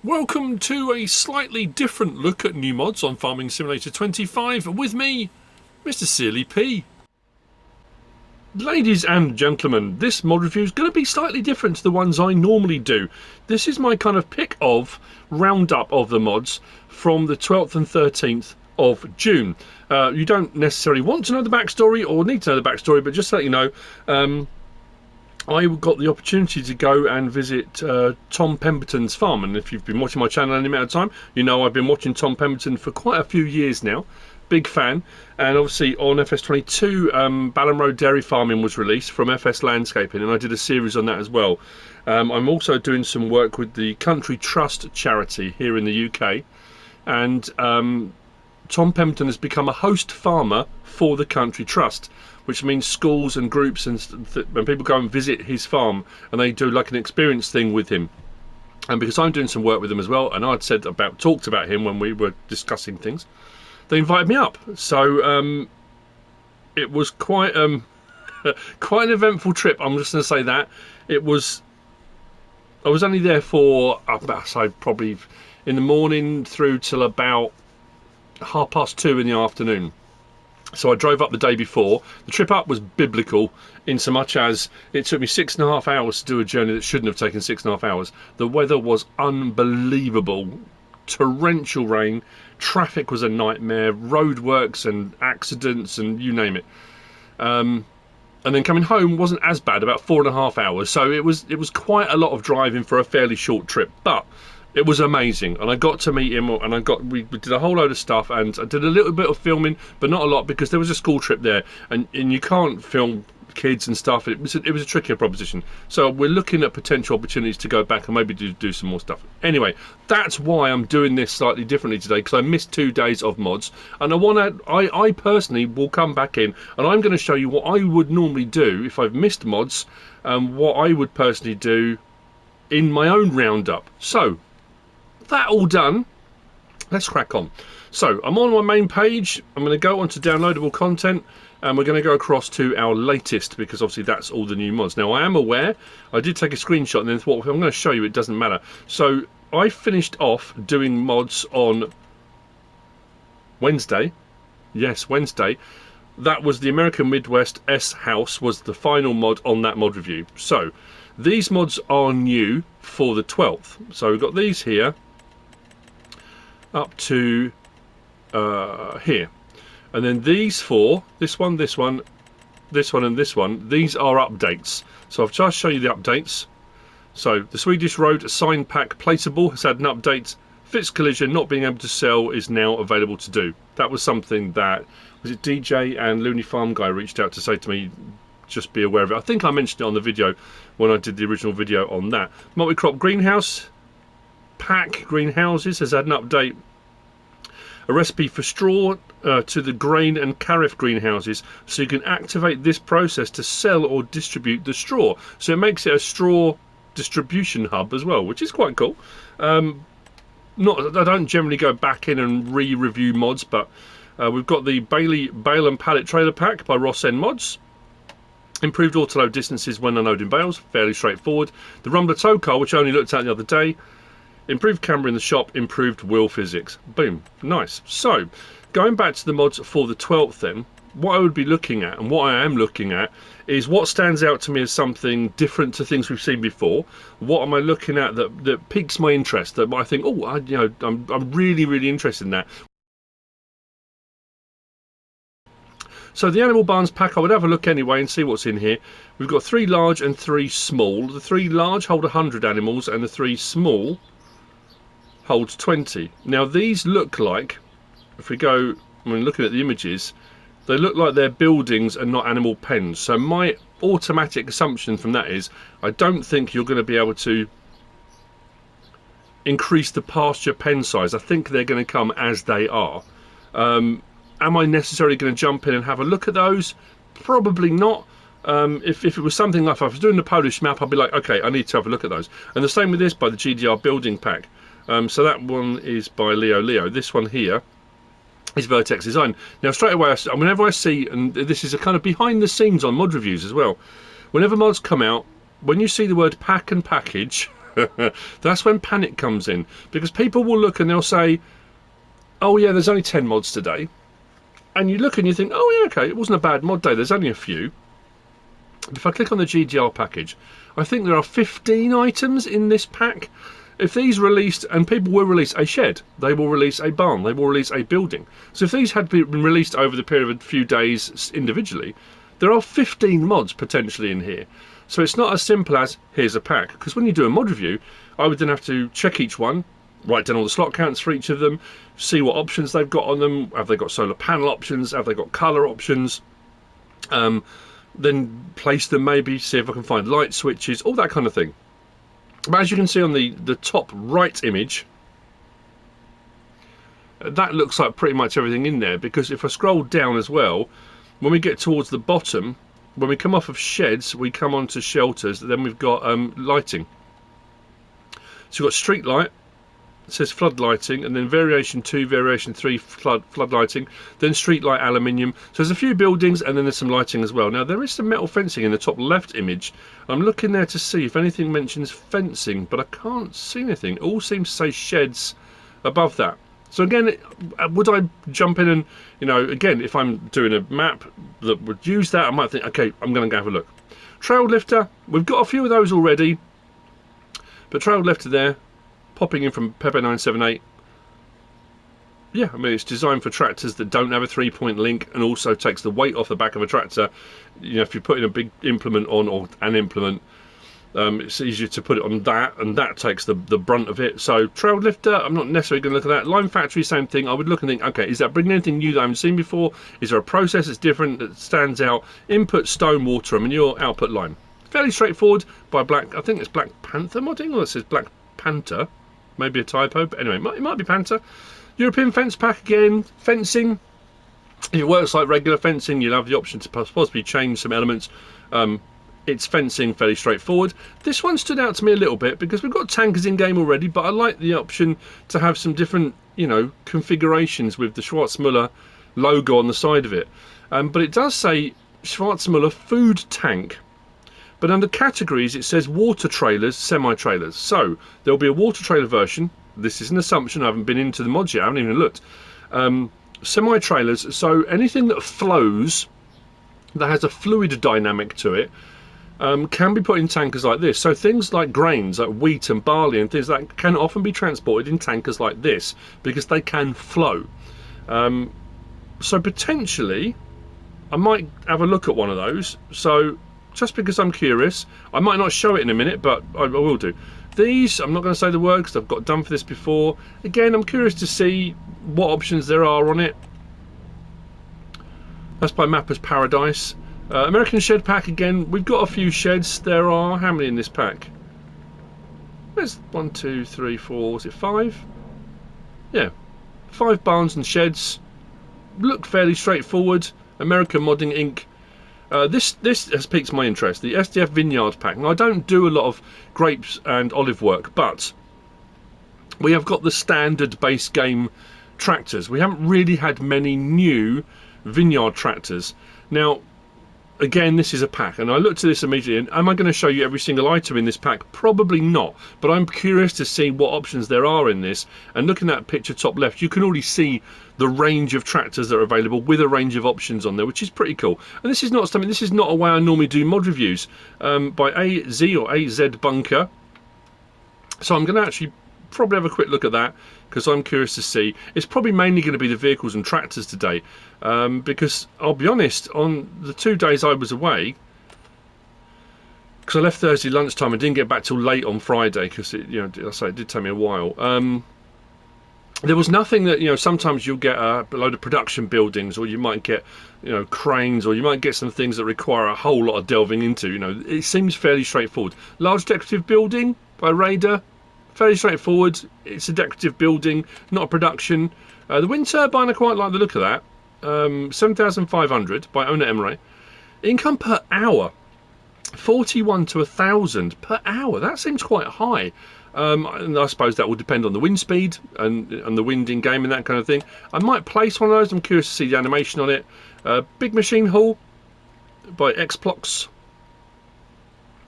Welcome to a slightly different look at new mods on Farming Simulator 25 with me, MrSealyp. Ladies and gentlemen, this mod review is going to be slightly different to the ones I normally do. This is my kind of pick of roundup of the mods from the 12th and 13th of June. You don't necessarily want to know the backstory or need to know the backstory, but just to let you know, I got the opportunity to go and visit Tom Pemberton's farm, and if you've been watching my channel any amount of time, you know I've been watching Tom Pemberton for quite a few years now. Big fan. And obviously on FS25 Ballon Road Dairy Farming was released from FS Landscaping, and I did a series on that as well. I'm also doing some work with the Country Trust charity here in the UK, and Tom Pemberton has become a host farmer for the Country Trust, which means schools and groups and when people go and visit his farm and they do like an experience thing with him. And because I'm doing some work with him as well, and I'd talked about him when we were discussing things, they invited me up. So it was quite quite an eventful trip. I'm just going to say that I was only there for probably in the morning through till about 2:30 in the afternoon. So I drove up the day before. The trip up was biblical in so much as it took me 6.5 hours to do a journey that shouldn't have taken 6.5 hours. The weather was unbelievable. Torrential rain, traffic was a nightmare, roadworks and accidents and you name it. And then coming home wasn't as bad, about 4.5 hours. So it was quite a lot of driving for a fairly short trip, but it was amazing, and I got to meet him, and we did a whole load of stuff, and I did a little bit of filming, but not a lot, because there was a school trip there, and you can't film kids and stuff. It was a trickier proposition. So we're looking at potential opportunities to go back and maybe do some more stuff. Anyway, that's why I'm doing this slightly differently today, because I missed 2 days of mods, and I personally will come back in, and I'm going to show you what I would normally do if I've missed mods, and what I would personally do in my own roundup. So that all done, let's crack on. So I'm on my main page. I'm going to go on to downloadable content, and we're going to go across to our latest, because obviously that's all the new mods. Now I am aware I did take a screenshot, and then thought, if I'm going to show you, it doesn't matter. So I finished off doing mods on Wednesday. Yes, Wednesday. That was the American Midwest S House, was the final mod on that mod review. So these mods are new for the 12th. So we've got these here up to here, and then these four, this one, this one, this one, and this one, these are updates. So I'll just show you the updates. So the Swedish Road Sign Pack Placeable has had an update. Fitz Collision not being able to sell is now available to do. That was something that, was it DJ and Looney Farm Guy reached out to say to me, just be aware of it. I think I mentioned it on the video when I did the original video on that. Multi-crop greenhouse pack greenhouses has had an update. A recipe for straw to the grain and carif greenhouses, so you can activate this process to sell or distribute the straw. So it makes it a straw distribution hub as well, which is quite cool. I don't generally go back in and re-review mods, but we've got the Bailey Bale and Pallet Trailer Pack by Rostselmash. Improved autoload distances when unloading bales, fairly straightforward. The Rumbler tow car, which I only looked at the other day. Improved camera in the shop, improved wheel physics. Boom, nice. So, going back to the mods for the 12th then, what I would be looking at, and what I am looking at, is what stands out to me as something different to things we've seen before. What am I looking at that piques my interest, that I think, oh, I'm really, really interested in that. So the Animal Barns pack, I would have a look anyway and see what's in here. We've got 3 large and 3 small. The 3 large hold 100 animals, and the 3 small holds 20. Now these look like, if we go, looking at the images, they look like they're buildings and not animal pens. So my automatic assumption from that is, I don't think you're going to be able to increase the pasture pen size. I think they're going to come as they are. Am I necessarily going to jump in and have a look at those? Probably not. If it was something like, if I was doing the Polish map, I'd be like, okay, I need to have a look at those. And the same with this by the GDR building pack. So that one is by Leo. This one here is Vertex Design. Now straight away, whenever I see, and this is a kind of behind the scenes on mod reviews as well, whenever mods come out, when you see the word pack and package, That's when panic comes in, because people will look and they'll say, oh yeah, there's only 10 mods today, and you look and you think, oh yeah, okay, it wasn't a bad mod day, there's only a few. If I click on the GDR package, I think there are 15 items in this pack. If these released, and people will release a shed, they will release a barn, they will release a building. So if these had been released over the period of a few days individually, there are 15 mods potentially in here. So it's not as simple as, here's a pack. Because when you do a mod review, I would then have to check each one, write down all the slot counts for each of them, see what options they've got on them, have they got solar panel options, have they got colour options, then place them maybe, see if I can find light switches, all that kind of thing. But as you can see on the top right image, that looks like pretty much everything in there, because if I scroll down as well, when we get towards the bottom, when we come off of sheds, we come onto shelters, then we've got lighting. So we've got street light, it says flood lighting, and then variation 2, variation 3 flood lighting, then street light aluminium. So there's a few buildings, and then there's some lighting as well. Now there is some metal fencing in the top left image. I'm looking there to see if anything mentions fencing, but I can't see anything. It all seems to say sheds above that. So again, would I jump in and, you know, again, if I'm doing a map that would use that, I might think, okay, I'm going to go have a look. Trail lifter, we've got a few of those already, but trail lifter there, popping in from Pepe 978. Yeah, I mean, it's designed for tractors that don't have a 3-point link, and also takes the weight off the back of a tractor. You know, if you're putting a big implement on, or an implement, it's easier to put it on that, and that takes the brunt of it. So trail lifter, I'm not necessarily going to look at that. Line factory, same thing. I would look and think, okay, is that bringing anything new that I haven't seen before? Is there a process that's different, that stands out? Input stone, water, and your output line. Fairly straightforward by Black, I think it's Black Panther modding, or it says Black Panther. Maybe a typo, but anyway, it might be Panther. European fence pack again, fencing. If it works like regular fencing, you'll have the option to possibly change some elements. It's fencing, fairly straightforward. This one stood out to me a little bit because we've got tankers in game already, but I like the option to have some different, you know, configurations with the Schwarzmuller logo on the side of it. But it does say Schwarzmuller food tank. But under categories, it says water trailers, semi-trailers. So there'll be a water trailer version. This is an assumption. I haven't been into the mods yet. I haven't even looked. Semi-trailers. So anything that flows, that has a fluid dynamic to it, can be put in tankers like this. So things like grains, like wheat and barley and things like that, can often be transported in tankers like this because they can flow. So potentially, I might have a look at one of those. So just because I'm curious, I might not show it in a minute, but I will do. These, I'm not going to say the word because I've got done for this before. Again, I'm curious to see what options there are on it. That's by Mapper's Paradise. American shed pack again. We've got a few sheds. There are, how many in this pack? There's 1, 2, 3, 4. Was it 5? Yeah, 5 barns and sheds. Look fairly straightforward. American Modding Inc. This has piqued my interest. The SDF Vineyard Pack. Now I don't do a lot of grapes and olive work, but we have got the standard base game tractors. We haven't really had many new vineyard tractors. Now, again, this is a pack, and I looked at this immediately, and am I going to show you every single item in this pack? Probably not, but I'm curious to see what options there are in this. And looking at that picture top left, you can already see the range of tractors that are available with a range of options on there, which is pretty cool. And this is not something, this is not a way I normally do mod reviews, by AZ or azbunker. So I'm going to actually probably have a quick look at that, because I'm curious to see. It's probably mainly going to be the vehicles and tractors today, because I'll be honest, on the 2 days I was away, because I left Thursday lunchtime and didn't get back till late on Friday, because it, you know, I say it did take me a while. There was nothing that, you know, sometimes you'll get a load of production buildings, or you might get, you know, cranes, or you might get some things that require a whole lot of delving into. You know, it seems fairly straightforward. Large decorative building by Raider. Fairly straightforward. It's a decorative building, not a production. The wind turbine, I quite like the look of that. 7,500 by Onur Emre. Income per hour, 41 to 1,000 per hour. That seems quite high. And I suppose that will depend on the wind speed and the wind in game and that kind of thing. I might place one of those. I'm curious to see the animation on it. Big Machine Haul by Xplox.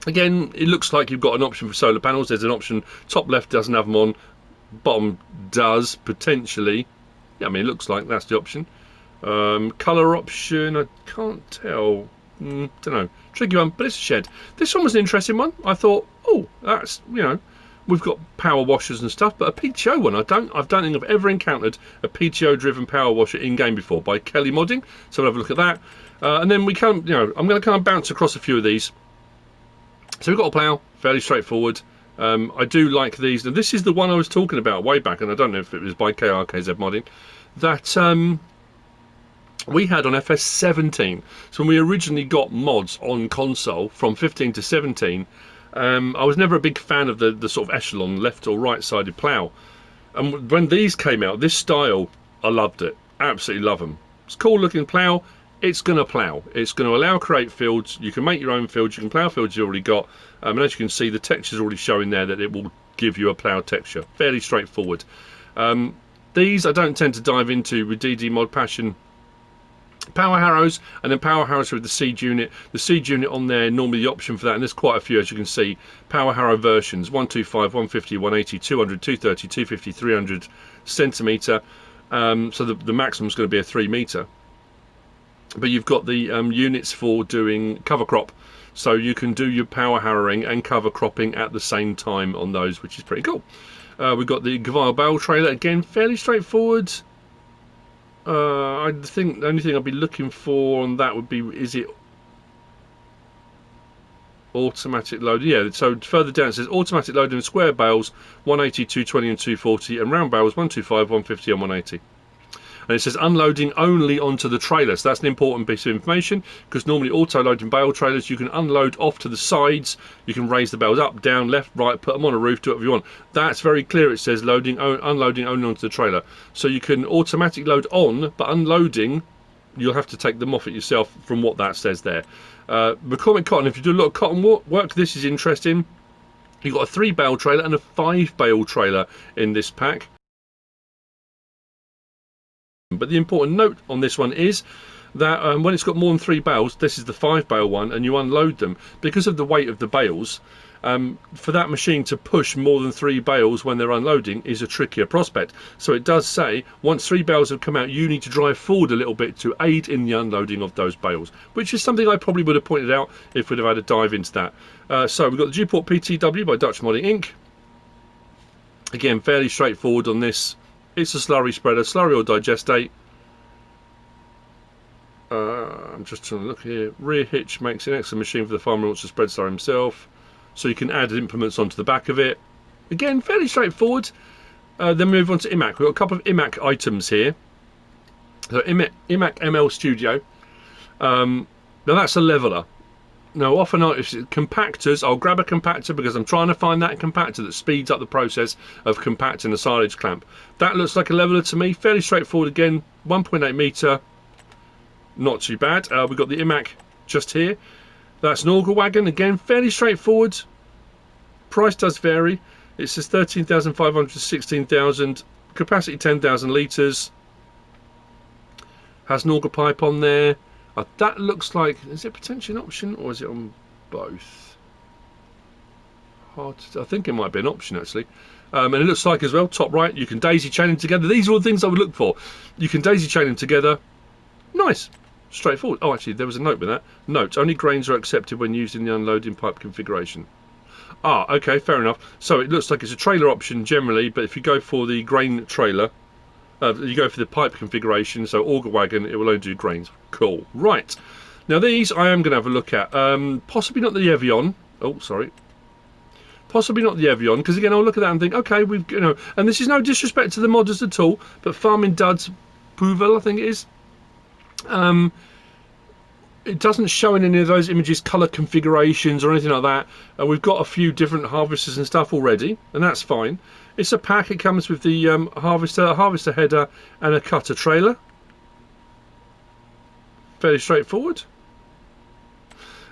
Again, it looks like you've got an option for solar panels. There's an option, top left doesn't have them on, bottom does, potentially. Yeah, I mean, it looks like that's the option. Colour option, I can't tell. Don't know. Tricky one, but it's a shed. This one was an interesting one. I thought, oh, that's, you know, we've got power washers and stuff, but a PTO one, I don't think I've ever encountered a PTO-driven power washer in-game before by Kelly Modding. So we'll have a look at that. And then we come, you know, I'm going to kind of bounce across a few of these. So we've got a plough, fairly straightforward. I do like these. Now this is the one I was talking about way back, and I don't know if it was by KRKZ Modding, that we had on FS17. So when we originally got mods on console from 15 to 17, I was never a big fan of the sort of echelon left or right sided plough. And when these came out, this style, I loved it. Absolutely love them. It's a cool looking plough. It's going to plough. It's going to allow create fields. You can make your own fields. You can plough fields you already got. And as you can see, the texture's already showing there that it will give you a plough texture. Fairly straightforward. These I don't tend to dive into with DD Mod Passion. Power harrows, and then power harrows with the seed unit. The seed unit on there, normally the option for that, and there's quite a few, as you can see. Power harrow versions, 125, 150, 180, 200, 230, 250, 300 centimetre. So the maximum is going to be a 3 metre. But you've got the units for doing cover crop, so you can do your power harrowing and cover cropping at the same time on those, which is pretty cool. We've got the Gvar bale trailer, again fairly straightforward. I think the only thing I'd be looking for on that would be, is it automatic load? Yeah, so further down it says automatic loading of square bales, 180, 220 and 240, and round bales 125, 150 and 180. And it says unloading only onto the trailer. So that's an important piece of information, because normally auto-loading bale trailers, you can unload off to the sides. You can raise the bales up, down, left, right, put them on a roof, do whatever you want. That's very clear. It says unloading only onto the trailer. So you can automatically load on, but unloading, you'll have to take them off it yourself from what that says there. McCormick Cotton, if you do a lot of cotton work, this is interesting. You've got a 3 bale trailer and a 5 bale trailer in this pack. But the important note on this one is that when it's got more than 3 bales, this is the 5 bale one, and you unload them, because of the weight of the bales, for that machine to push more than 3 bales when they're unloading is a trickier prospect. So it does say once 3 bales have come out, you need to drive forward a little bit to aid in the unloading of those bales, which is something I probably would have pointed out if we'd have had a dive into that. So we've got the Gportal PTW by Dutch Modding Inc. Again, fairly straightforward on this. It's a slurry spreader, slurry or digestate. I'm just trying to look here. Rear hitch makes an excellent machine for the farmer who wants to spread slurry himself. So you can add implements onto the back of it. Again, fairly straightforward. Then we move on to IMAK. We've got a couple of IMAK items here. So IMAK ML Studio. Now that's a leveler. Now, often if it's compactors, I'll grab a compactor because I'm trying to find that compactor that speeds up the process of compacting a silage clamp. That looks like a leveler to me. Fairly straightforward again. 1.8 metre. Not too bad. We've got the IMAK just here. That's an auger wagon. Again, fairly straightforward. Price does vary. It says 13,500 to 16,000. Capacity 10,000 litres. Has an auger pipe on there. That looks like, is it potentially an option or is it on both? Hard to, I think it might be an option actually. And it looks like as well, top right, you can daisy chain them together. These are all the things I would look for. You can daisy chain them together. Nice. Straightforward. Oh, actually, there was a note with that. Note, only grains are accepted when used in the unloading pipe configuration. Ah, okay, fair enough. So it looks like it's a trailer option generally, but if you go for the grain trailer, you go for the pipe configuration, so auger wagon, it will only do grains. Cool. Right. Now these I am going to have a look at. Possibly not the Evian. Oh, sorry. Possibly not the Evian, because again I'll look at that and think, okay, we've, you know, and this is no disrespect to the modders at all, but Farming Duds Pouvel, I think it is. It doesn't show in any of those images colour configurations or anything like that. We've got a few different harvesters and stuff already, and that's fine. It's a pack. It comes with the harvester header and a cutter trailer. Fairly straightforward.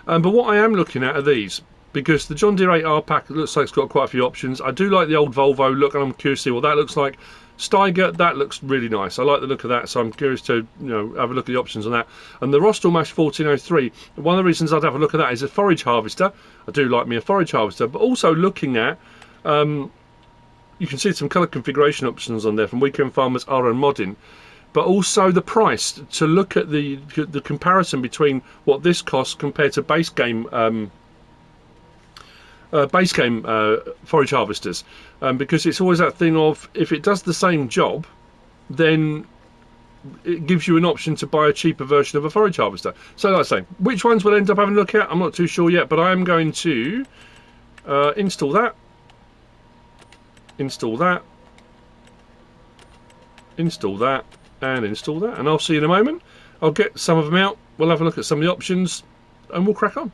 But what I am looking at are these, because the John Deere 8R pack looks like it's got quite a few options. I do like the old Volvo look, and I'm curious to see what that looks like. Steiger, that looks really nice. I like the look of that, so I'm curious to have a look at the options on that. And the Rostselmash 1403, one of the reasons I'd have a look at that is a forage harvester. I do like me a forage harvester, but also looking at, you can see some colour configuration options on there from Weekend Farmers AhranModding, but also the price, to look at the comparison between what this costs compared to base game forage harvesters, because it's always that thing of, if it does the same job, then it gives you an option to buy a cheaper version of a forage harvester. So like I say, which ones we'll end up having a look at, I'm not too sure yet, but I am going to install that, install that, install that, and install that, and I'll see you in a moment. I'll get some of them out, we'll have a look at some of the options, and we'll crack on.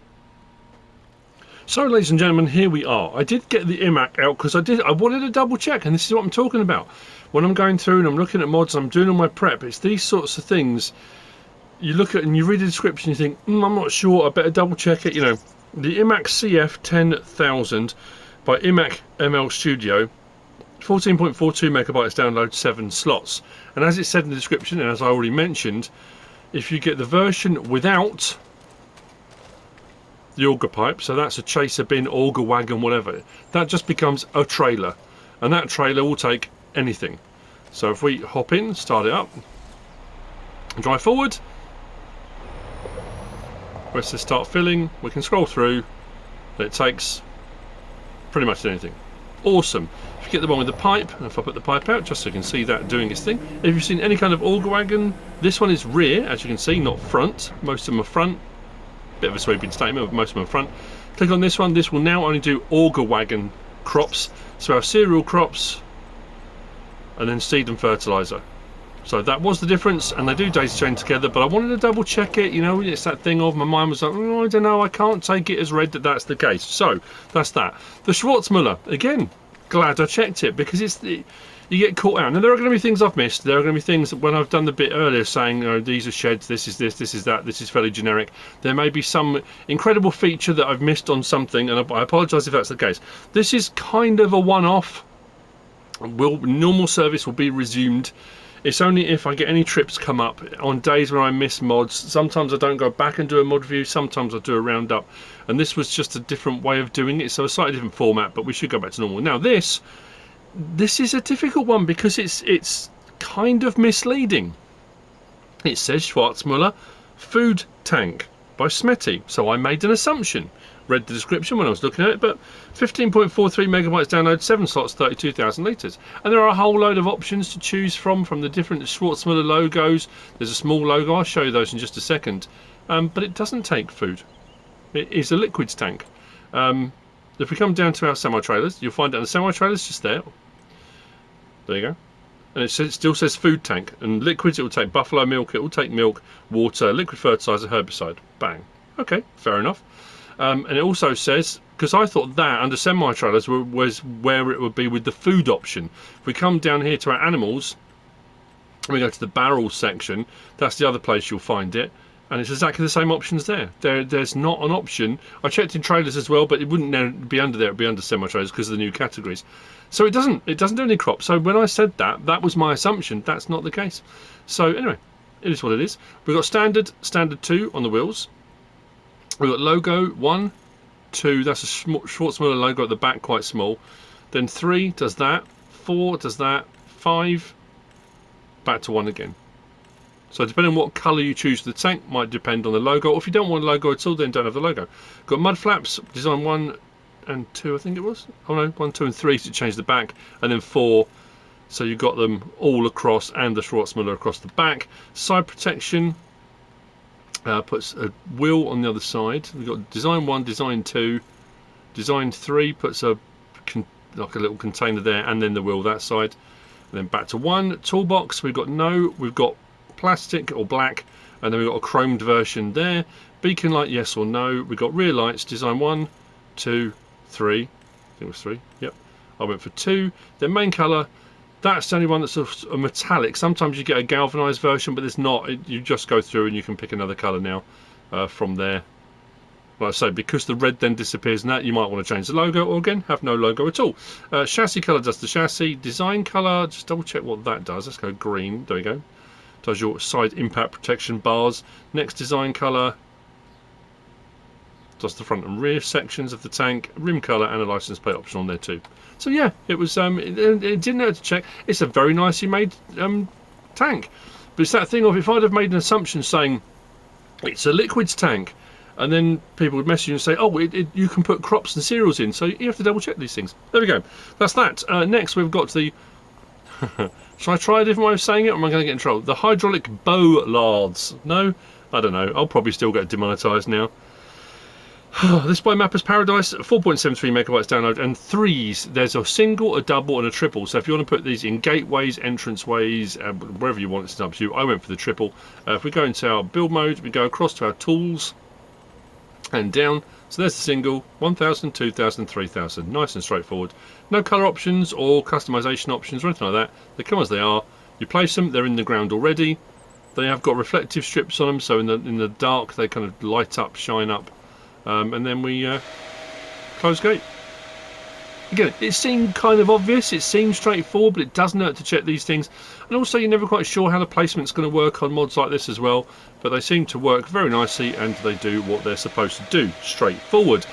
So ladies and gentlemen, here we are. I did get the IMAK out because I wanted to double check, and this is what I'm talking about. When I'm going through and I'm looking at mods, I'm doing all my prep, it's these sorts of things you look at and you read the description, you think, I'm not sure, I better double check it. The IMAK CF 10000 by IMAK ML Studio, 14.42 megabytes download, 7 slots. And as it said in the description, and as I already mentioned, if you get the version without the auger pipe, so that's a chaser bin, auger wagon, whatever, that just becomes a trailer, and that trailer will take anything. So if we hop in, start it up, drive forward, press the start filling, we can scroll through, and it takes pretty much anything. Awesome. If you get the one with the pipe, and if I put the pipe out just so you can see that doing its thing, if you've seen any kind of auger wagon, this one is rear, as you can see, not front. Most of them are front. Bit of a sweeping statement, but most of them are front. Click on this one. This will now only do auger wagon crops, so our cereal crops, and then seed and fertilizer. So that was the difference, and they do daisy chain together, but I wanted to double check it. It's that thing of, my mind was like, I don't know, I can't take it as read that that's the case. So that's that. The Schwarzmuller, again, glad I checked it, because you get caught out. Now there are going to be things I've missed. There are going to be things when I've done the bit earlier saying, these are sheds, this is this, this is that, this is fairly generic. There may be some incredible feature that I've missed on something, and I apologise if that's the case. This is kind of a one-off. Normal service will be resumed. It's only if I get any trips come up on days where I miss mods. Sometimes I don't go back and do a mod review, sometimes I do a roundup, and this was just a different way of doing it, so a slightly different format, but we should go back to normal. Now this is a difficult one because it's kind of misleading. It says Schwarzmuller food tank by Smety, so I made an assumption. Read the description when I was looking at it, but 15.43 megabytes download, 7 slots, 32,000 litres. And there are a whole load of options to choose from the different Schwarzmuller logos. There's a small logo, I'll show you those in just a second. But it doesn't take food. It is a liquids tank. If we come down to our semi-trailers, you'll find that the semi-trailers just there. There you go. And it still says food tank. And liquids, it will take buffalo milk, it will take milk, water, liquid fertiliser, herbicide. Bang. Okay, fair enough. And it also says, because I thought that under semi-trailers was where it would be with the food option. If we come down here to our animals, and we go to the barrels section, that's the other place you'll find it. And it's exactly the same options there. There's not an option. I checked in trailers as well, but it wouldn't be under there. It'd be under semi-trailers because of the new categories. So it doesn't do any crops. So when I said that was my assumption. That's not the case. So anyway, it is what it is. We've got standard 2 on the wheels. We've got logo 1, 2. That's a Schwarzmuller logo at the back, quite small. Then 3 does that. 4 does that. 5 back to 1 again. So depending on what colour you choose for the tank might depend on the logo. Or if you don't want a logo at all, then don't have the logo. Got mud flaps, design 1 and 2, I think it was. Oh no, 1, 2 and 3 to change the back, and then 4. So you've got them all across, and the Schwarzmuller across the back. Side protection puts a wheel on the other side. We've got design 1, design 2, design 3 puts like a little container there, and then the wheel that side. And then back to 1. Toolbox, we've got plastic or black, and then we've got a chromed version there. Beacon light, yes or no. We've got rear lights, design 1, 2, 3. I think it was 3. Yep. I went for 2. Then main colour, that's the only one that's a metallic. Sometimes you get a galvanised version, but there's not. You just go through and you can pick another colour now from there. Like I say, because the red then disappears and that, you might want to change the logo, or again, have no logo at all. Chassis colour does the chassis. Design colour, just double check what that does. Let's go green. There we go. Does your side impact protection bars. Next design colour does the front and rear sections of the tank. Rim colour and a license plate option on there too. So yeah, it was. It didn't hurt to check. It's a very nicely made tank. But it's that thing of, if I'd have made an assumption saying it's a liquids tank, and then people would message you and say, oh, you can put crops and cereals in, so you have to double check these things. There we go. That's that. Next, we've got the... Shall I try a different way of saying it, or am I going to get in trouble? The hydraulic bollards. No? I don't know. I'll probably still get demonetised now. This by Mapper's Paradise, 4.73 megabytes download, and threes. There's a single, a double, and a triple. So if you want to put these in gateways, entranceways, wherever you want, it's up to you. I went for the triple. If we go into our build mode, we go across to our tools and down. So there's the single, 1000, 2000, 3000. Nice and straightforward. No colour options or customisation options or anything like that. They come as they are. You place them, they're in the ground already. They have got reflective strips on them, so in the dark they kind of light up, shine up. And then we close gate. Again, it seemed kind of obvious, it seems straightforward, but it doesn't hurt to check these things. And also, you're never quite sure how the placement's going to work on mods like this as well, but they seem to work very nicely, and they do what they're supposed to do. Straightforward.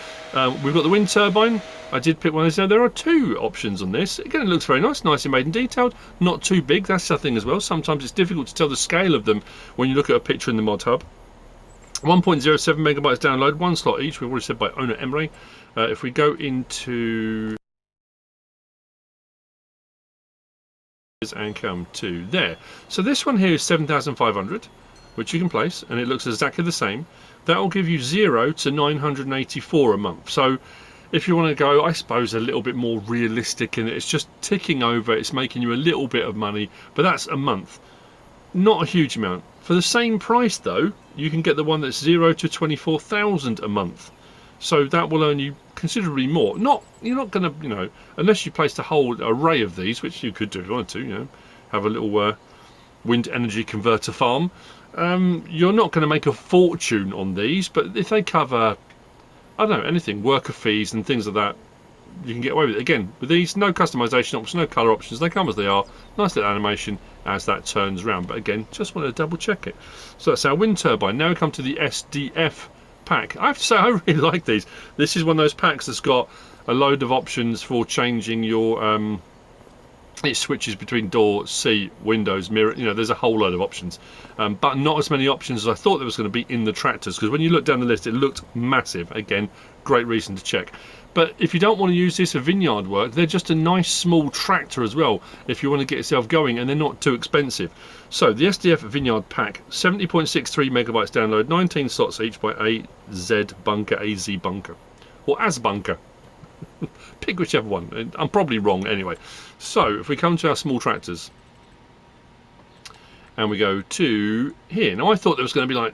We've got the wind turbine. I did pick one of these. Now, there are two options on this. Again, it looks very nice, nicely made and detailed. Not too big, that's the thing as well. Sometimes it's difficult to tell the scale of them when you look at a picture in the Modhub. 1.07 megabytes download, one slot each. We've already said by Onur Emre. If we go into and come to there, so this one here is 7,500, which you can place, and it looks exactly the same. That will give you 0 to 984 a month. So if you want to go, I suppose, a little bit more realistic, and it's just ticking over, it's making you a little bit of money, but that's a month, not a huge amount. For the same price though, you can get the one that's 0 to 24,000 a month. So that will earn you considerably more. You're not going to, you know, unless you placed a whole array of these, which you could do if you wanted to, you know, have a little wind energy converter farm. You're not going to make a fortune on these, but if they cover, I don't know, anything, worker fees and things like that, you can get away with it. Again, with these, no customization options, no color options, they come as they are. Nice little animation as that turns around, but again, just want to double check it. So that's our wind turbine. Now we come to the SDF pack. I have to say, I really like these. This is one of those packs that's got a load of options for changing your it switches between door, seat, windows, mirror, you know, there's a whole load of options, but not as many options as I thought there was going to be in the tractors, because when you look down the list it looked massive. Again, great reason to check. But if you don't want to use this for vineyard work, they're just a nice small tractor as well if you want to get yourself going, and they're not too expensive. So the SDF Vineyard Pack, 70.63 megabytes download, 19 slots each by azbunker, or azbunker. Pick whichever one. I'm probably wrong anyway. So if we come to our small tractors and we go to here, now I thought there was going to be like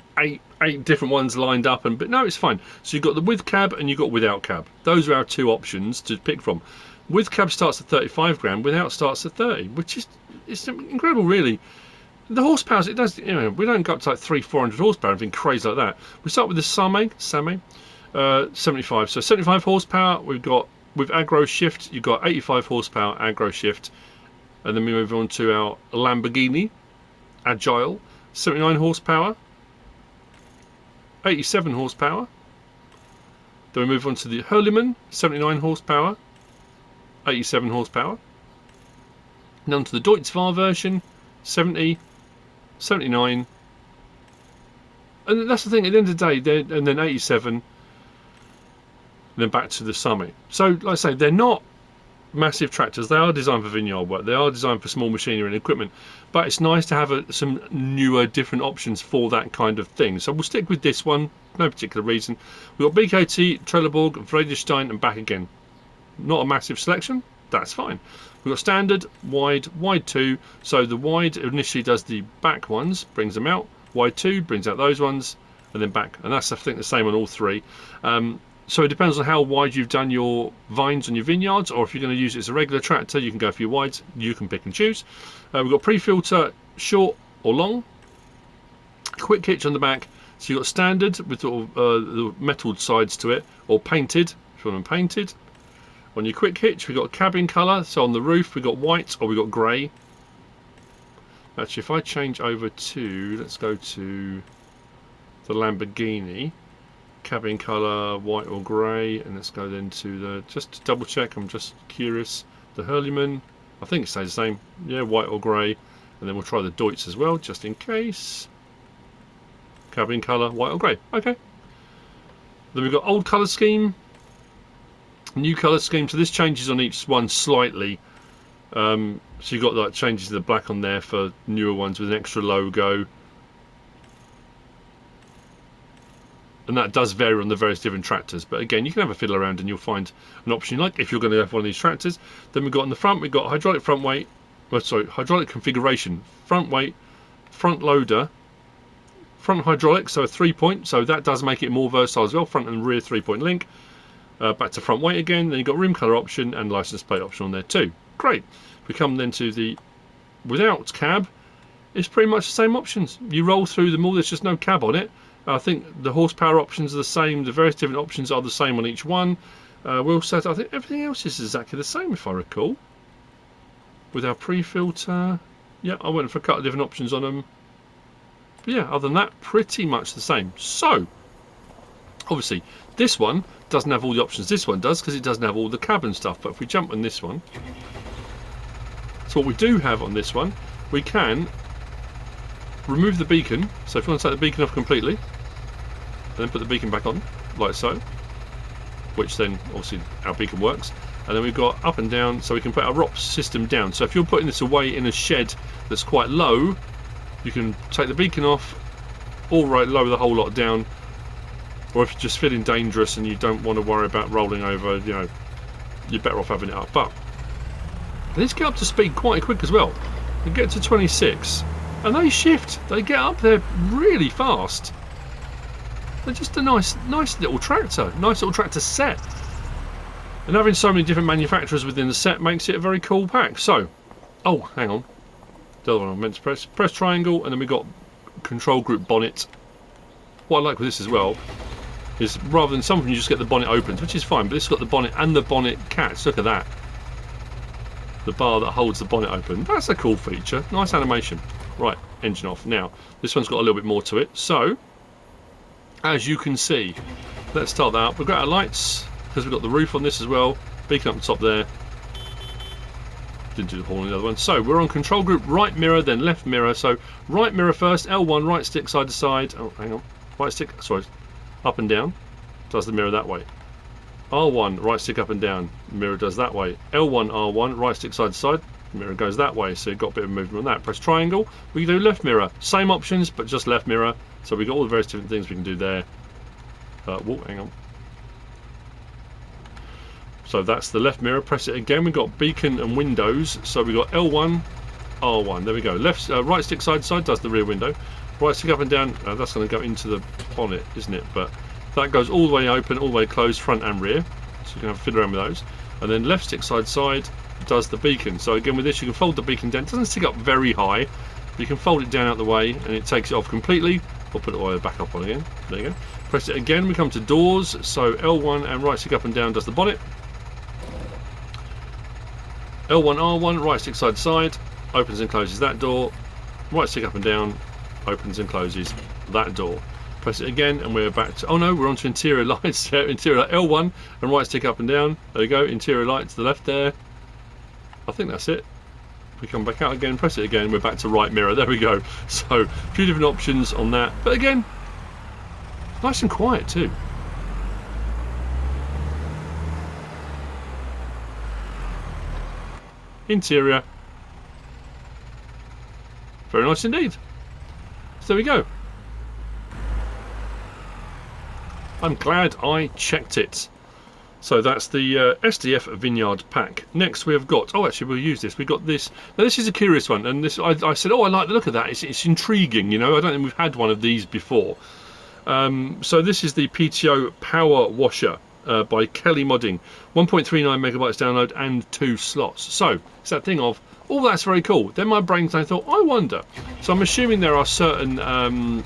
eight different ones lined up, but no, it's fine. So you've got the with cab and you've got without cab. Those are our two options to pick from. With cab starts at 35 grand, without starts at 30, which is, it's incredible really. The horsepower, it does, you know, we don't go up to like 300-400 horsepower, anything crazy like that. We start with the Same 75. So 75 horsepower. We've got with aggro shift, you've got 85 horsepower aggro shift, and then we move on to our Lamborghini Agile, 79 horsepower, 87 horsepower. Then we move on to the Hurliman, 79 horsepower, 87 horsepower. And on to the Deutz-Fahr version, 70, 79. And that's the thing, at the end of the day, and then 87, and then back to the Summit. So, like I say, they're not massive tractors. They are designed for vineyard work. They are designed for small machinery and equipment. But it's nice to have some newer, different options for that kind of thing. So we'll stick with this one, no particular reason. We've got BKT, Trelleborg, Vredestein, and back again. Not a massive selection. That's fine. We've got standard, wide, wide 2. So the wide initially does the back ones, brings them out. Wide 2 brings out those ones, and then back. And that's, I think, the same on all three. So it depends on how wide you've done your vines on your vineyards, or if you're going to use it as a regular tractor, you can go for your wides. You can pick and choose. We've got pre-filter short or long, quick hitch on the back, So you've got standard with sort of the metalled sides to it, or painted, if you want them painted. On your quick hitch, we've got cabin colour, so on the roof we've got white or we've got grey. Actually, if I change over to, let's go to the Lamborghini, cabin colour, white or grey, and let's go then to the, just to double check, I'm just curious, the Hurleyman, I think it stays the same, yeah, white or grey, and then we'll try the Deutz as well, just in case. Cabin colour, white or grey, okay. Then we've got old colour scheme, new colour scheme, so this changes on each one slightly. So you've got like changes to the black on there for newer ones with an extra logo. And that does vary on the various different tractors, but again, you can have a fiddle around and you'll find an option you like if you're going to have one of these tractors. Then we've got on the front, we've got hydraulic front weight, hydraulic configuration, front weight, front loader, front hydraulic, so a 3-point, so that does make it more versatile as well, front and rear 3-point link. Back to front weight again, then you've got rim colour option and license plate option on there too. Great. We come then to the without cab. It's pretty much the same options. You roll through them all, there's just no cab on it. I think the horsepower options are the same, the various different options are the same on each one. Wheel set, I think everything else is exactly the same if I recall. With our pre-filter, yeah, I went for a couple of different options on them. But yeah, other than that, pretty much the same. So, obviously, this one doesn't have all the options this one does because it doesn't have all the cabin stuff. But if we jump on this one, so what we do have on this one, we can remove the beacon. So if you want to take the beacon off completely, and then put the beacon back on, like so, which then obviously our beacon works. And then we've got up and down, so we can put our ROPS system down. So if you're putting this away in a shed that's quite low, you can take the beacon off, or lower the whole lot down. Or if you're just feeling dangerous and you don't want to worry about rolling over, you know, you're better off having it up. But these get up to speed quite quick as well. They get to 26, and they shift. They get up there really fast. They're just a nice little tractor. Nice little tractor set. And having so many different manufacturers within the set makes it a very cool pack. So, oh, hang on. The other one I meant to press. Press triangle, and then we've got control group bonnet. What I like with this as well is rather than some of them you just get the bonnet opened, which is fine, but this has got the bonnet and the bonnet catch. Look at that. The bar that holds the bonnet open. That's a cool feature. Nice animation. Right, engine off. Now, this one's got a little bit more to it. So, as you can see, let's start that up. We've got our lights, because we've got the roof on this as well. Beacon up the top there. Didn't do the horn on the other one. So, we're on control group right mirror, then left mirror. So, right mirror first, L1, right stick side to side. Oh, hang on. Right stick, sorry. Up and down, does the mirror that way. R1, right stick up and down, mirror does that way. L1, R1, right stick side to side, mirror goes that way. So you've got a bit of movement on that. Press triangle, we can do left mirror. Same options, but just left mirror. So we've got all the various different things we can do there. Whoa, hang on. So that's the left mirror. Press it again. We've got beacon and windows. So we've got L1, R1. There we go. Left, right stick side to side does the rear window. Right stick up and down, that's going to go into the bonnet, isn't it? But that goes all the way open, all the way closed, front and rear. So you can have a fiddle around with those. And then left stick side side does the beacon. So again with this you can fold the beacon down. It doesn't stick up very high, but you can fold it down out the way and it takes it off completely. Or put it all the way back up on again. There you go. Press it again, we come to doors. So L1 and right stick up and down does the bonnet. L1, R1, right stick side to side, opens and closes that door. Right stick up and down, opens and closes that door. Press it again and we're back to, oh no, we're onto interior lights. Interior light, L1 and right stick up and down. There we go, interior light to the left there. I think that's it. We come back out again, press it again, we're back to right mirror. There we go. So a few different options on that, but again, nice and quiet too. Interior, very nice indeed. So there we go. I'm glad I checked it. So that's the SDF Vineyard Pack. Next we have got, oh actually we'll use this, we've got this. Now this is a curious one, and this I said, oh I like the look of that, it's intriguing, you know, I don't think we've had one of these before. So this is the PTO Power Washer by AhranModding. 1.39 megabytes download and 2 slots. So it's that thing of, oh that's very cool. Then my brain thought, I wonder. So I'm assuming there are certain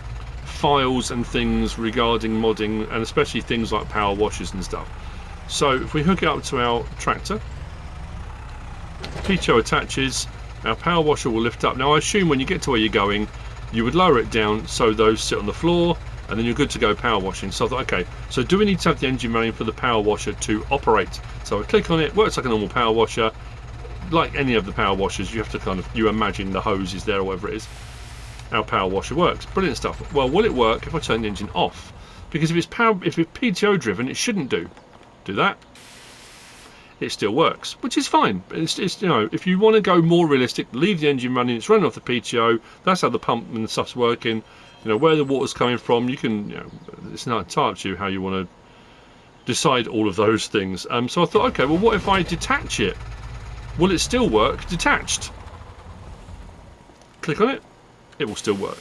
files and things regarding modding, and especially things like power washers and stuff. So if we hook it up to our tractor, PTO attaches, our power washer will lift up. Now I assume when you get to where you're going, you would lower it down so those sit on the floor, and then you're good to go power washing. So I thought, okay, so do we need to have the engine running for the power washer to operate? So I click on it, works like a normal power washer. Like any of the power washers, you have to kind of, you imagine the hose is there or whatever it is. Our power washer works. Brilliant stuff. Well, will it work if I turn the engine off? Because if it's PTO driven, it shouldn't do that. It still works, which is fine. It's you know, if you want to go more realistic, leave the engine running. It's running off the PTO. That's how the pump and the stuff's working. You know, where the water's coming from, you can, you know, it's not entirely up to you how you want to decide all of those things. So I thought, okay, well, what if I detach it? Will it still work detached? Click on it, it will still work.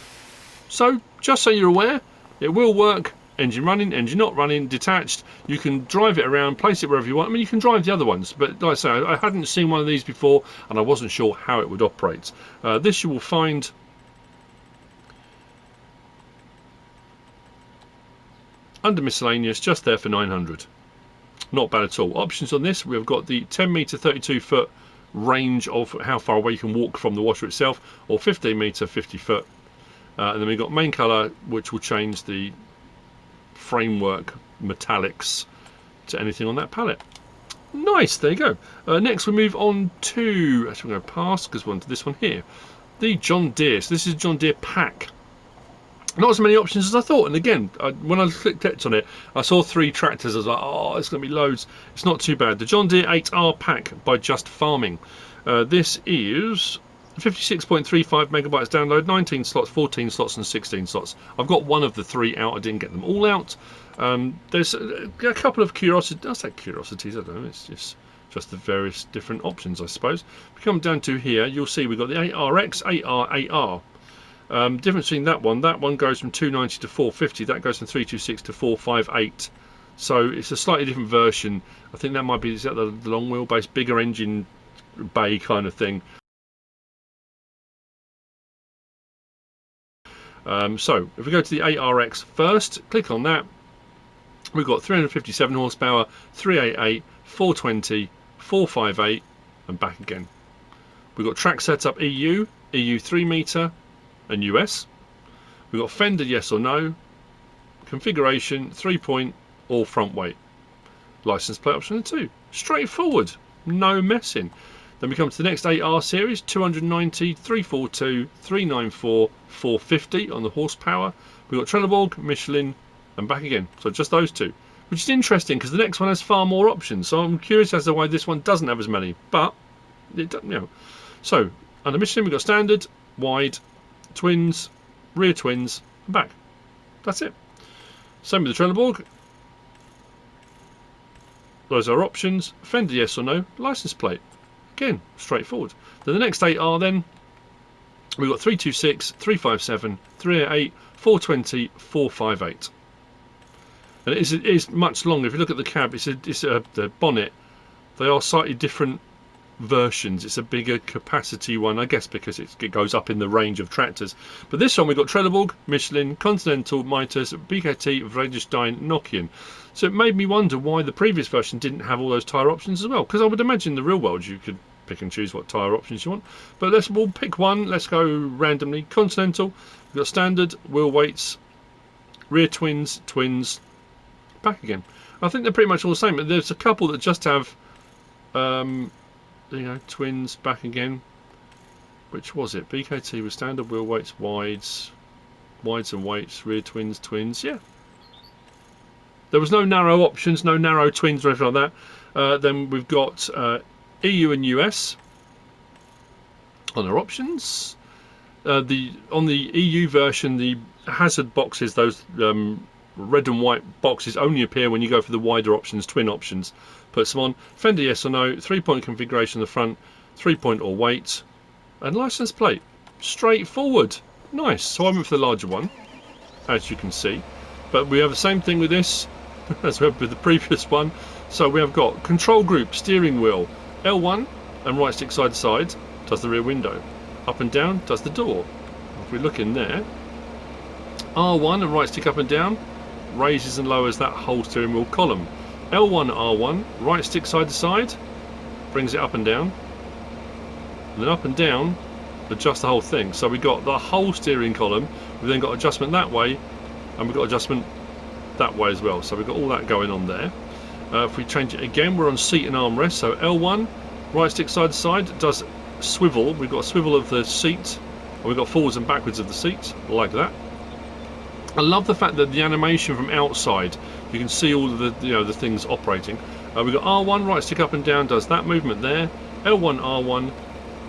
So just so you're aware, it will work. Engine running, engine not running, detached. You can drive it around, place it wherever you want. I mean, you can drive the other ones, but like I say, I hadn't seen one of these before, and I wasn't sure how it would operate. This you will find under miscellaneous, just there for 900. Not bad at all. Options on this, we've got the 10 metre 32 foot range of how far away you can walk from the washer itself, or 15 metre 50 foot. And then we've got main colour, which will change the framework metallics to anything on that pallet. Nice, there you go. Next we move on to, actually we're going to pass because we're on to this one here, the John Deere. So this is John Deere Pack. Not as many options as I thought, and again, when I clicked on it, I saw 3 tractors. I was like, oh, it's going to be loads. It's not too bad. The John Deere 8R Pack by Just Farming. This is 56.35 megabytes download, 19 slots, 14 slots, and 16 slots. I've got one of the 3 out. I didn't get them all out. There's a couple of curiosities. I say curiosities. I don't know. It's just the various different options, I suppose. If we come down to here, you'll see we've got the 8RX, 8R, 8R. Difference between that one goes from 290 to 450, that goes from 326 to 458. So it's a slightly different version. I think that might be, is that the long wheelbase, bigger engine bay kind of thing. So if we go to the 8RX first, click on that. We've got 357 horsepower, 388, 420, 458, and back again. We've got track setup EU, EU 3 metre, and US. We've got fender yes or no, configuration 3-point or front weight, license plate option 2. Straightforward, no messing. Then we come to the next 8R series, 290, 342, 394, 450 on the horsepower. We've got Trelleborg, Michelin, and back again. So just those 2, which is interesting because the next one has far more options. So I'm curious as to why this one doesn't have as many, but it doesn't, you know. So under Michelin we've got standard, wide, twins, rear twins, and back. That's it. Same with the Trelleborg. Those are options. Fender yes or no, license plate. Again, straightforward. Then the next 8R then, we've got 326, 357, 388, 420, 458. And it is much longer. If you look at the cab, the bonnet, they are slightly different versions. It's a bigger capacity one, I guess, because it goes up in the range of tractors. But this one we've got Trelleborg, Michelin, Continental, Mitas, BKT, Vredestein, Nokian. So it made me wonder why the previous version didn't have all those tyre options as well, because I would imagine in the real world you could pick and choose what tyre options you want. But we'll pick one. Let's go randomly. Continental, we've got standard, wheel weights, rear twins, back again. I think they're pretty much all the same. There's a couple that just have you know, twins, back again. Which was it? BKT was standard, wheel weights, wides and weights, rear twins, yeah. There was no narrow options, no narrow twins or anything like that. Then we've got EU and US on our options. On the EU version, the hazard boxes, those red and white boxes, only appear when you go for the wider options, twin options. Puts them on. Fender yes or no, 3-point configuration on the front, 3-point or weight, and license plate. Straightforward. Nice. So I went for the larger one, as you can see. But we have the same thing with this as we have with the previous one. So we have got control group, steering wheel, L1 and right stick side to side does the rear window. Up and down does the door. If we look in there, R1 and right stick up and down raises and lowers that whole steering wheel column. L1 R1 right stick side to side brings it up and down, and then up and down adjust the whole thing. So we got the whole steering column, we've then got adjustment that way, and we've got adjustment that way as well. So we've got all that going on there. If we change it again, we're on seat and armrest. So L1 right stick side to side does swivel. We've got a swivel of the seat, and we've got forwards and backwards of the seat like that. I love the fact that the animation from outside, you can see all of the the things operating. We've got R1 right stick up and down does that movement there. L1 R1,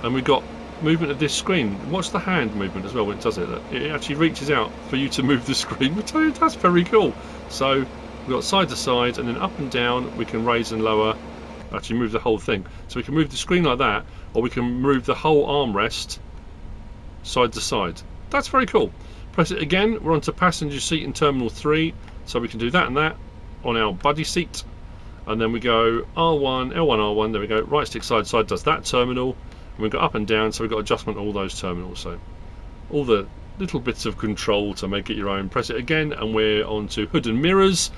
and we've got movement of this screen. Watch the hand movement as well when it does it. It actually reaches out for you to move the screen. That's very cool. So we've got side to side, and then up and down we can raise and lower, actually move the whole thing. So we can move the screen like that, or we can move the whole armrest side to side. That's very cool. Press it again, we're onto passenger seat in terminal 3, so we can do that and that on our buddy seat. And then we go R1, L1 R1, there we go, right stick side to side does that terminal, and we've got up and down, so we've got adjustment on all those terminals. So all the little bits of control to make it your own. Press it again and we're on to hood and mirrors.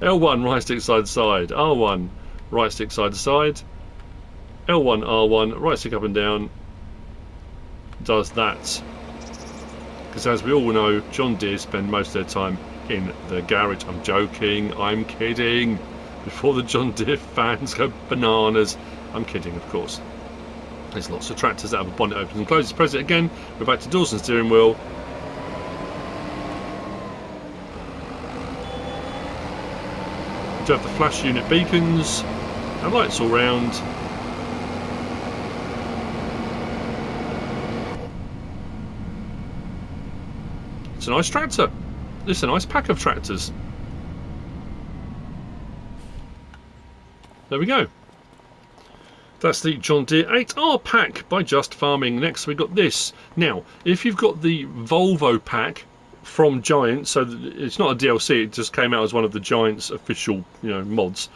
L1 right stick side to side, R1 right stick side to side, L1 R1 right stick up and down does that. Because as we all know, John Deere spend most of their time in the garage. I'm joking, I'm kidding. Before the John Deere fans go bananas, I'm kidding, of course. There's lots of tractors that have a bonnet opens and closes. Press it again, we're back to doors and steering wheel. We do have the flash unit beacons and lights all round. It's a nice tractor. It's a nice pack of tractors. There we go. That's the John Deere 8R pack by Just Farming. Next we got this. Now, if you've got the Volvo pack from Giant, so it's not a DLC, it just came out as one of the Giant's official, mods.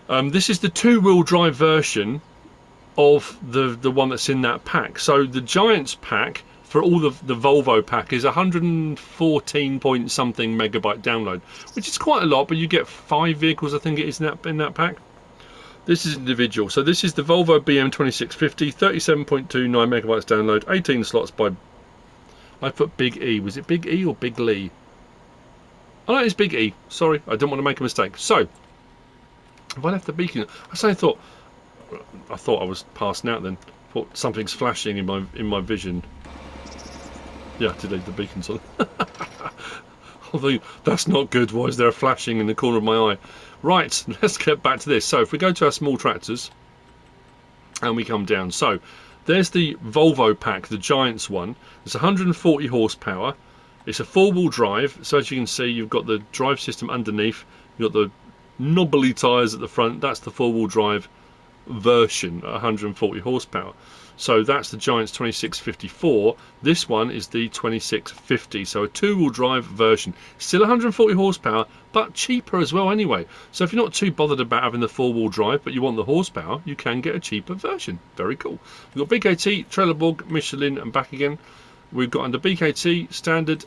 This is the two-wheel drive version of the one that's in that pack. So the Giant's pack for all the Volvo pack is 114 point something megabyte download, which is quite a lot, but you get 5 vehicles, I think it is, in that pack. This is individual. So this is the Volvo BM 2650, 37.29 megabytes download, 18 slots by, I put BigE. Was it BigE or Big Lee? Oh no, it's BigE. Sorry, I didn't want to make a mistake. So, if I left the beacon, I thought I was passing out then. Thought something's flashing in my vision. Yeah, I did leave the beacons on. Although that's not good. Why is there a flashing in the corner of my eye? Right, let's get back to this. So if we go to our small tractors and we come down, so there's the Volvo pack, the Giants one. It's 140 horsepower. It's a four-wheel drive. So as you can see, you've got the drive system underneath. You've got the knobbly tyres at the front. That's the four-wheel drive version at 140 horsepower. So that's the Giants 2654. This one is the 2650, so a two-wheel drive version. Still 140 horsepower, but cheaper as well anyway. So if you're not too bothered about having the four-wheel drive, but you want the horsepower, you can get a cheaper version. Very cool. We've got BKT, Trelleborg, Michelin, and back again. We've got under BKT, standard,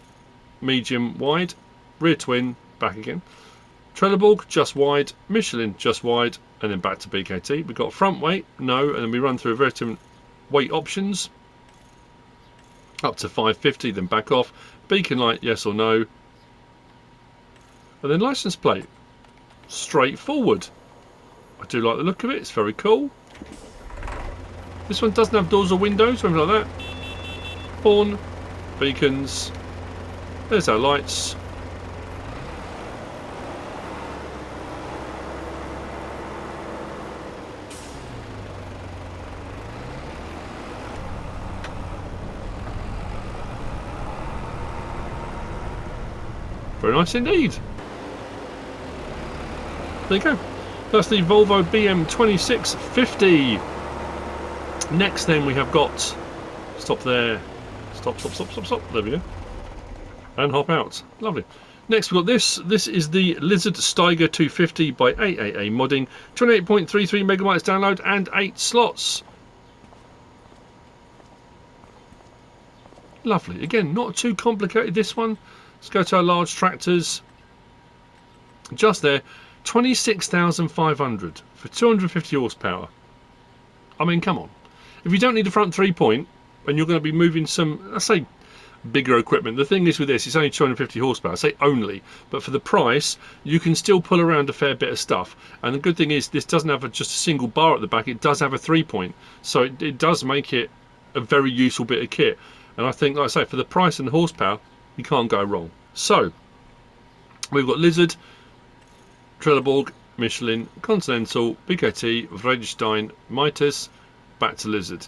medium, wide, rear twin, back again. Trelleborg, just wide, Michelin, just wide, and then back to BKT. We've got front weight, no, and then we run through a very different weight options up to 550, then back off. Beacon light, yes or no, and then license plate, straightforward. I do like the look of it, it's very cool. This one doesn't have doors or windows or anything like that. Horn, beacons, there's our lights. Very nice indeed. There you go. That's the Volvo BM 2650. Next then we have got, stop there, stop. There we go. And hop out. Lovely. Next we've got this. This is the Lizard Steiger 250 by AhranModding. 28.33 megabytes download and 8 slots. Lovely. Again, not too complicated, this one. Let's go to our large tractors. Just there, 26,500 for 250 horsepower. I mean, come on. If you don't need a front 3-point and you're going to be moving some, let's say, bigger equipment. The thing is with this, it's only 250 horsepower. I say only, but for the price, you can still pull around a fair bit of stuff. And the good thing is, this doesn't have just a single bar at the back. It does have a 3-point, so it does make it a very useful bit of kit. And I think, like I say, for the price and the horsepower, you can't go wrong. So we've got Lizard, Trelleborg, Michelin, Continental, BKT, Vredestein, Mitas, back to Lizard.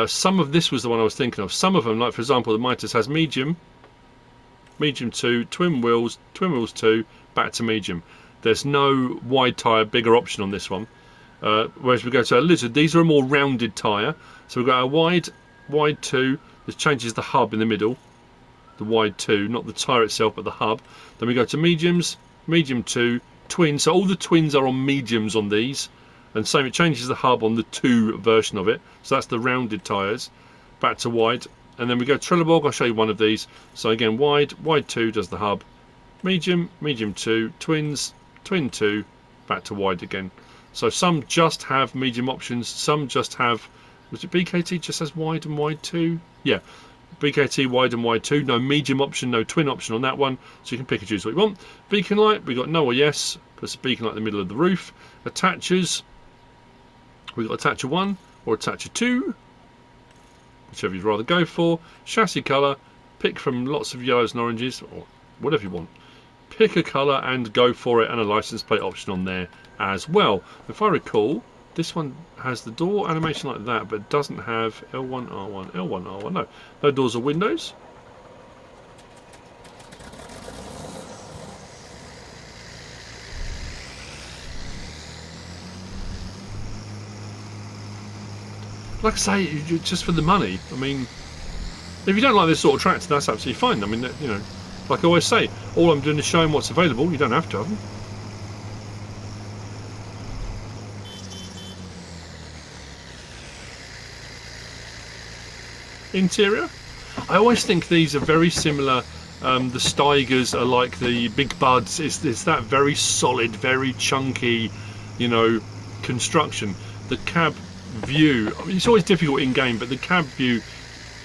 Some of this was the one I was thinking of. Some of them, like for example, the Mitas has medium, medium 2, twin wheels 2, back to medium. There's no wide tyre, bigger option on this one. Whereas we go to our Lizard, these are a more rounded tyre. So we've got our wide 2, this changes the hub in the middle. The wide 2, not the tyre itself, but the hub. Then we go to mediums, medium 2, twins. So all the twins are on mediums on these. And same, it changes the hub on the 2 version of it. So that's the rounded tyres. Back to wide. And then we go Trelleborg. I'll show you one of these. So again, wide 2 does the hub. Medium, medium 2, twins, twin 2, back to wide again. So some just have medium options. Some just have, was it BKT just has wide and wide 2? Yeah. BKT wide and wide 2, no medium option, no twin option on that one, so you can pick and choose what you want. Beacon light, we got no or yes, puts a beacon light in the middle of the roof. Attachers, we got attacher 1 or attacher 2, whichever you'd rather go for. Chassis colour, pick from lots of yellows and oranges, or whatever you want. Pick a colour and go for it, and a license plate option on there as well. If I recall, this one has the door animation like that, but doesn't have L1, R1, L1, R1. No doors or windows. Like I say, just for the money. I mean, if you don't like this sort of tractor, that's absolutely fine. I mean, you know, like I always say, all I'm doing is showing what's available. You don't have to have them. Interior, I always think these are very similar. The Steigers are like the Big Buds. It's that very solid, very chunky, you know, construction. The cab view, I mean, it's always difficult in game, but the cab view,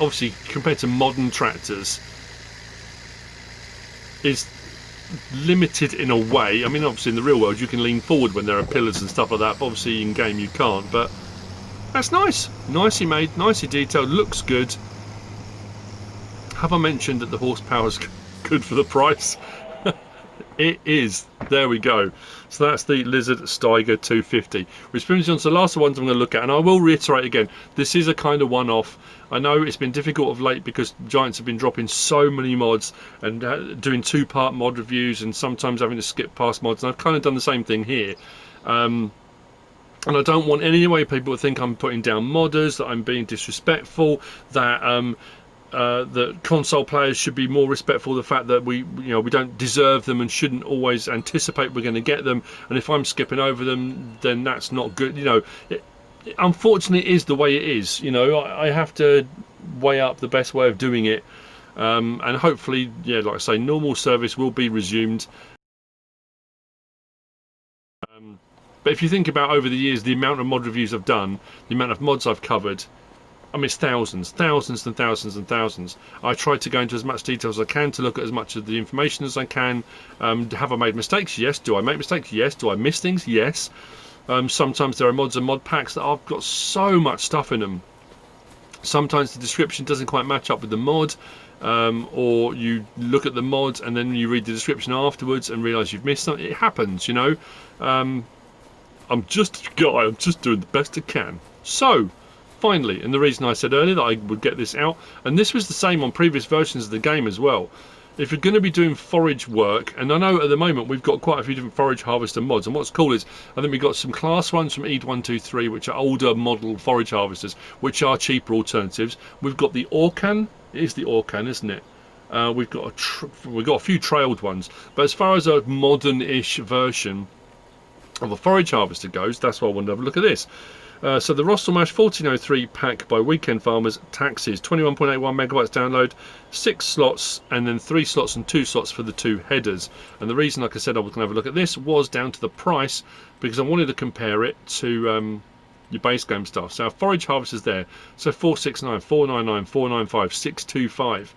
obviously compared to modern tractors, is limited in a way. I mean, obviously in the real world you can lean forward when there are pillars and stuff like that, but obviously in game you can't. But that's nice, nicely made, nicely detailed, looks good. Have I mentioned that the horsepower's good for the price? It is. There we go. So that's the Lizard Steiger 250, which brings me on to the last ones I'm going to look at. And I will reiterate again, this is a kind of one-off. I know it's been difficult of late because Giants have been dropping so many mods and doing 2-part mod reviews and sometimes having to skip past mods. And I've kind of done the same thing here. And I don't want any way people to think I'm putting down modders, that I'm being disrespectful, that console players should be more respectful of the fact that we don't deserve them and shouldn't always anticipate we're going to get them. And if I'm skipping over them, then that's not good. You know, unfortunately, it is the way it is. You know, I have to weigh up the best way of doing it, and hopefully, yeah, like I say, normal service will be resumed. But if you think about over the years, the amount of mod reviews I've done, the amount of mods I've covered, I mean, it's thousands and thousands and thousands. I try to go into as much detail as I can to look at as much of the information as I can. Have I made mistakes? Yes. Do I make mistakes? Yes. Do I miss things? Yes. Sometimes there are mods and mod packs that I've got so much stuff in them. Sometimes the description doesn't quite match up with the mod, or you look at the mod and then you read the description afterwards and realise you've missed something. It happens, you know. I'm just a guy. I'm just doing the best I can. So, finally, and the reason I said earlier that I would get this out, and this was the same on previous versions of the game as well. If you're going to be doing forage work, and I know at the moment we've got quite a few different forage harvester mods, and what's cool is I think we've got some class ones from ED123, which are older model forage harvesters, which are cheaper alternatives. We've got the Orkan. It is the Orkan, isn't it? We've got a few trailed ones, but as far as a modern-ish version, of a forage harvester goes, that's why I wanted to have a look at this. So the Rostselmash 1403 pack by Weekend Farmers, taxes 21.81 megabytes download, 6 slots, and then 3 slots and 2 slots for the 2 headers. And the reason, like I said, I was going to have a look at this was down to the price, because I wanted to compare it to your base game stuff. So our forage harvesters there, so 469, 499, 495, 625,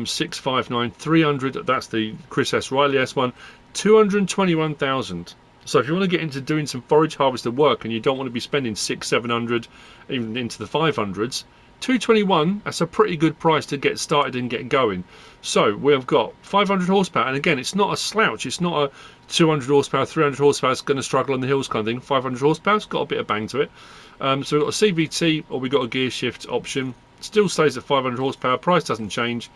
659, 300. That's the Chris S. Riley S one, 221,000. So if you want to get into doing some forage harvester work and you don't want to be spending 600-700, even into the 500s, 221, that's a pretty good price to get started and get going. So we've got 500 horsepower, and again, it's not a slouch. It's not a 200 horsepower, 300 horsepower, it's going to struggle on the hills kind of thing. 500 horsepower, it's got a bit of bang to it. So we've got a CVT, or we've got a gear shift option. Still stays at 500 horsepower, price doesn't change.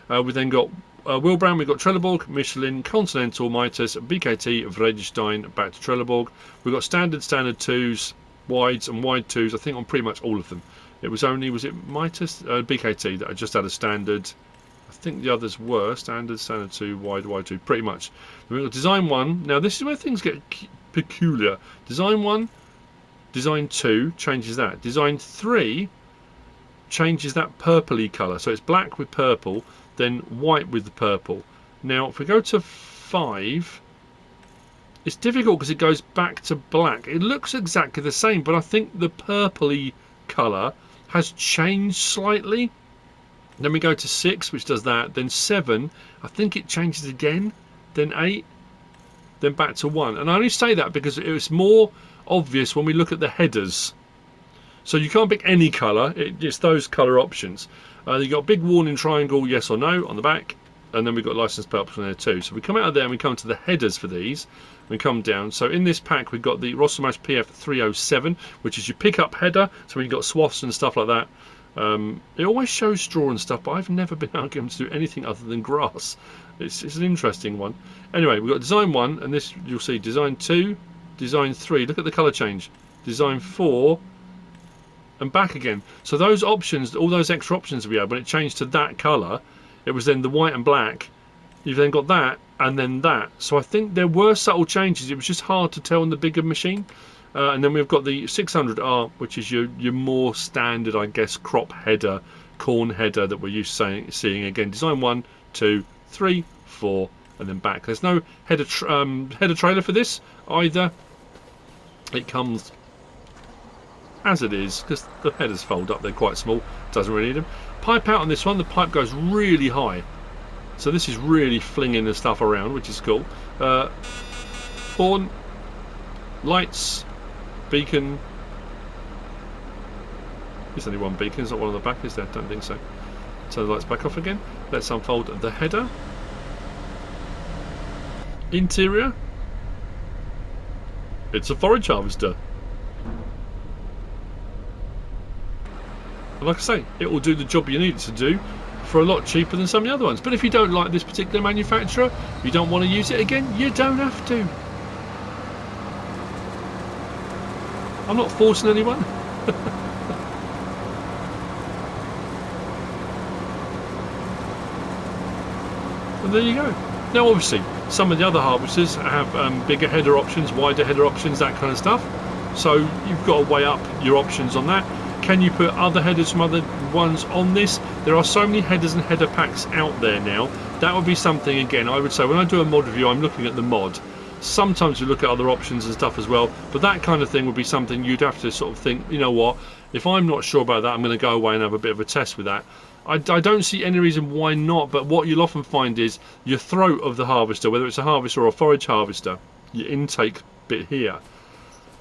We then got Wilbraham, we've got Trelleborg, Michelin, Continental, Mitas, BKT, Vredestein, back to Trelleborg. We've got standard 2s, wides and wide 2s, I think on pretty much all of them. It was only, was it Mitas, BKT that I just had a standard. I think the others were standard 2, wide 2, pretty much. We've got Design 1, now this is where things get peculiar. Design 1, Design 2 changes that. Design 3 changes that purpley colour, so it's black with purple, then white with the purple. Now if we go to 5, it's difficult because it goes back to black. It looks exactly the same, but I think the purpley colour has changed slightly. Then we go to 6, which does that. Then 7, I think it changes again. Then 8, then back to 1. And I only say that because it was more obvious when we look at the headers. So you can't pick any colour, it's those colour options. You've got big warning triangle, yes or no, on the back, and then we've got license plate option there too. So we come out of there and we come to the headers for these. We come down. So in this pack we've got the Rostselmash PF307, which is your pickup header. So we've got swaths and stuff like that. It always shows straw and stuff, but I've never been able to get them to do anything other than grass. It's an interesting one. Anyway, we've got Design 1, and this you'll see Design 2, Design 3. Look at the colour change. Design 4. And back again. So those options, all those extra options we had, when it changed to that colour, it was then the white and black. You've then got that and then that. So I think there were subtle changes. It was just hard to tell on the bigger machine. And then we've got the 600R, which is your more standard, I guess, crop header, corn header that we're used to seeing again. Design 1, 2, 3, 4, and then back. There's no header trailer for this either. It comes as it is, because the headers fold up, they're quite small, doesn't really need them. Pipe out on this one, the pipe goes really high, so this is really flinging the stuff around, which is cool. Horn, lights, beacon. There's only one beacon, there's not one on the back, is there? Don't think so. So the lights back off again. Let's unfold the header. Interior, it's a forage harvester. Like I say, it will do the job you need it to do for a lot cheaper than some of the other ones. But if you don't like this particular manufacturer, you don't want to use it again, you don't have to. I'm not forcing anyone. And there you go. Now obviously, some of the other harvesters have bigger header options, wider header options, that kind of stuff. So you've got to weigh up your options on that. Can you put other headers from other ones on this? There are so many headers and header packs out there now. That would be something, again, I would say when I do a mod review, I'm looking at the mod. Sometimes you look at other options and stuff as well, but that kind of thing would be something you'd have to sort of think, you know what, if I'm not sure about that, I'm going to go away and have a bit of a test with that. I don't see any reason why not, but what you'll often find is your throat of the harvester, whether it's a harvester or a forage harvester, your intake bit here,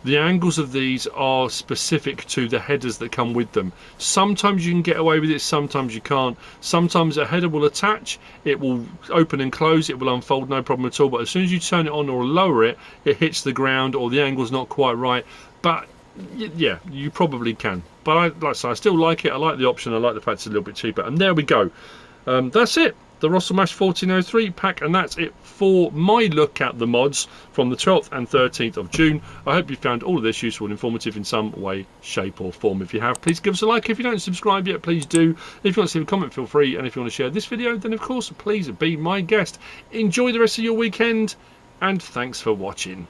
the angles of these are specific to the headers that come with them. Sometimes you can get away with it, sometimes you can't. Sometimes a header will attach, it will open and close, it will unfold, no problem at all. But as soon as you turn it on or lower it, it hits the ground or the angle's not quite right. But yeah, you probably can. But like I say, I still like it. I like the option. I like the fact it's a little bit cheaper. And there we go. That's it. The Rostselmash 1403 pack, and that's it for my look at the mods from the 12th and 13th of June. I hope you found all of this useful and informative in some way, shape or form. If you have, please give us a like. If you don't subscribe yet, please do. If you want to leave a comment, feel free. And if you want to share this video, then of course, please be my guest. Enjoy the rest of your weekend, and thanks for watching.